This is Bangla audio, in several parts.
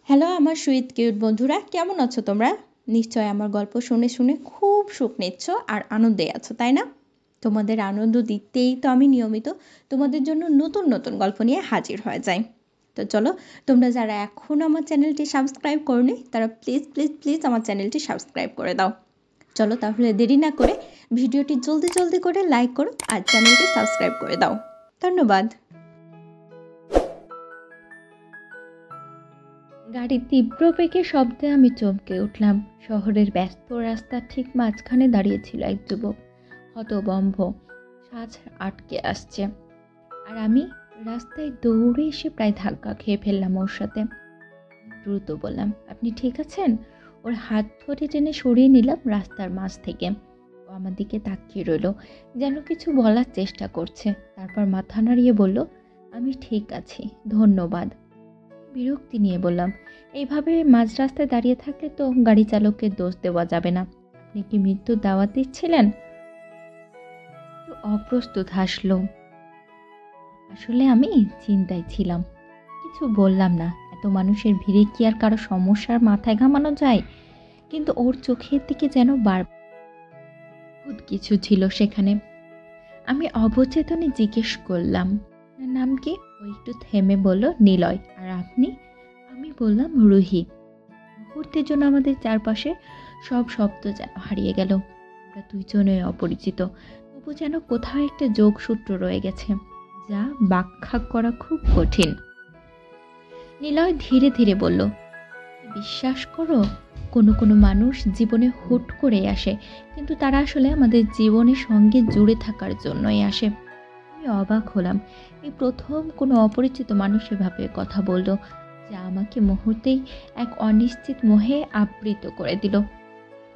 হ্যালো আমার সুইট কিউট বন্ধুরা, কেমন আছো তোমরা? নিশ্চয় আমার গল্প শুনে শুনে খুব সুখ নিচ্ছ আর আনন্দে আছো, তাই না? তোমাদের আনন্দ দিতেই তো আমি নিয়মিত তোমাদের জন্য নতুন নতুন গল্প নিয়ে হাজির হয়ে যাই। তো চলো, তোমরা যারা এখনও আমার চ্যানেলটি সাবস্ক্রাইব করোনি তারা প্লিজ প্লিজ প্লিজ আমার চ্যানেলটি সাবস্ক্রাইব করে দাও। চলো তাহলে দেরি না করে ভিডিওটি জলদি জলদি করে লাইক করো আর চ্যানেলটি সাবস্ক্রাইব করে দাও। ধন্যবাদ। গাড়ির তীব্র বেগের শব্দে আমি চমকে উঠলাম। শহরের ব্যস্ত রাস্তার ঠিক মাঝখানে দাঁড়িয়েছিল এক যুবক, হতবম্ব, সাজ আটকে আসছে। আর আমি রাস্তায় দৌড়ে এসে প্রায় ধাক্কা খেয়ে ফেললাম ওর সাথে। দ্রুত বললাম, আপনি ঠিক আছেন? ওর হাত ধরে টেনে সরিয়ে নিলাম রাস্তার মাঝ থেকে। ও আমার দিকে তাকিয়ে রইল, যেন কিছু বলার চেষ্টা করছে। তারপর মাথা নাড়িয়ে বলল, আমি ঠিক আছি, ধন্যবাদ। বিরক্তি নিয়ে বললাম, এইভাবে মাঝ রাস্তায় দাঁড়িয়ে থাকলে তো গাড়ি চালককে দোষ দেওয়া যাবে না। আপনি কি মৃত্যুর দাওয়াত দিচ্ছিলেন? একটু অপ্রস্তুত হাসলো। আসলে আমি চিন্তায় ছিলাম, কিছু বললাম না। এত মানুষের ভিড়ে কি আর কারো সমস্যার মাথায় ঘামানো যায়? কিন্তু ওর চোখের দিকে যেন বহুত কিছু ছিল সেখানে। আমি অবচেতনে জিজ্ঞেস করলাম, আপনার নাম কি? ও একটু থেমে বলল, নিলয়। আর আপনি? আমি বললাম, রুহি। মুহূর্তের জন্য আমাদের চারপাশে সব শব্দ যেন হারিয়ে গেল। আমরা দুইজনে অপরিচিত, তবু যেন কোথাও একটা যোগসূত্র রয়ে গেছে, যা ব্যাখ্যা করা খুব কঠিন। নিলয় ধীরে ধীরে বলল, বিশ্বাস করো, কোনো কোনো মানুষ জীবনে হুট করে আসে, কিন্তু তারা আসলে আমাদের জীবনের সঙ্গে জুড়ে থাকার জন্যই আসে। আমি অবাক হলাম। এই প্রথম কোনো অপরিচিত মানুষ এভাবে কথা বলল, যা আমাকে মুহূর্তেই এক অনিশ্চিত মোহে আবৃত করে দিল।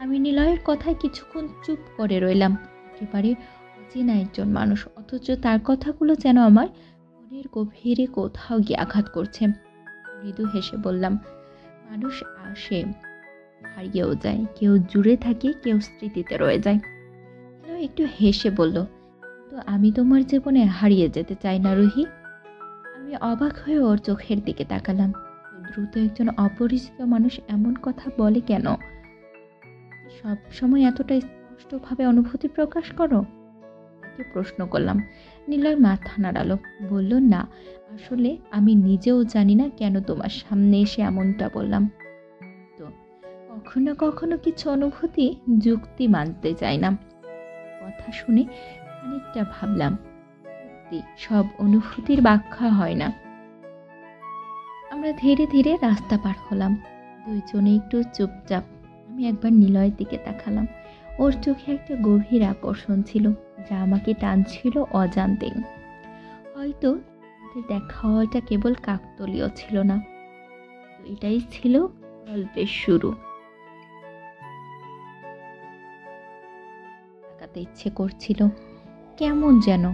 আমি নিলয়ের কথায় কিছুক্ষণ চুপ করে রইলাম। একেবারে অচেনা একজন মানুষ, অথচ তার কথাগুলো যেন আমার মনের গভীরে কোথাও গিয়ে আঘাত করছে। মৃদু হেসে বললাম, মানুষ আসে, হারিয়েও যায়, কেউ জুড়ে থাকে, কেউ স্মৃতিতে রয়ে যায়। নিলয় একটু হেসে বলল, তো আমি তোমার জীবনে হারিয়ে যেতে চাই না, রুহি। আমি অবাক হয়ে ওর চোখের দিকে তাকালাম। দ্রুত একজন অপরিচিত মানুষ এমন কথা বলে কেন? সব সময় এতটা স্পষ্টভাবে অনুভূতি প্রকাশ করো? তাকে প্রশ্ন করলাম। নিলয় মাথা নাড়ালো, বলল, না, আসলে আমি নিজেও জানি না কেন তোমার সামনে এসে এমনটা বললাম। তো কখনো কখনো কিছু অনুভূতি যুক্তি মানতে চায় না। কথা শুনে খানিকটা ভাবলাম, সত্যি সব অনুভূতির ব্যাখ্যা হয় না। আমরা ধীরে ধীরে রাস্তা পার হলাম, দুইজনে একটু চুপচাপ। আমি একবার নিলয়ের দিকে তাকালাম। ওর চোখে একটা গভীর আকর্ষণ ছিল, যা আমাকে টানছিল অজান্তেই। হয়তো আমাদের দেখা হওয়াটা কেবল কাকতালীয় ছিল না, তো এটাই ছিল গল্পের শুরু। তাকাতে ইচ্ছে করছিল, কেমন যেন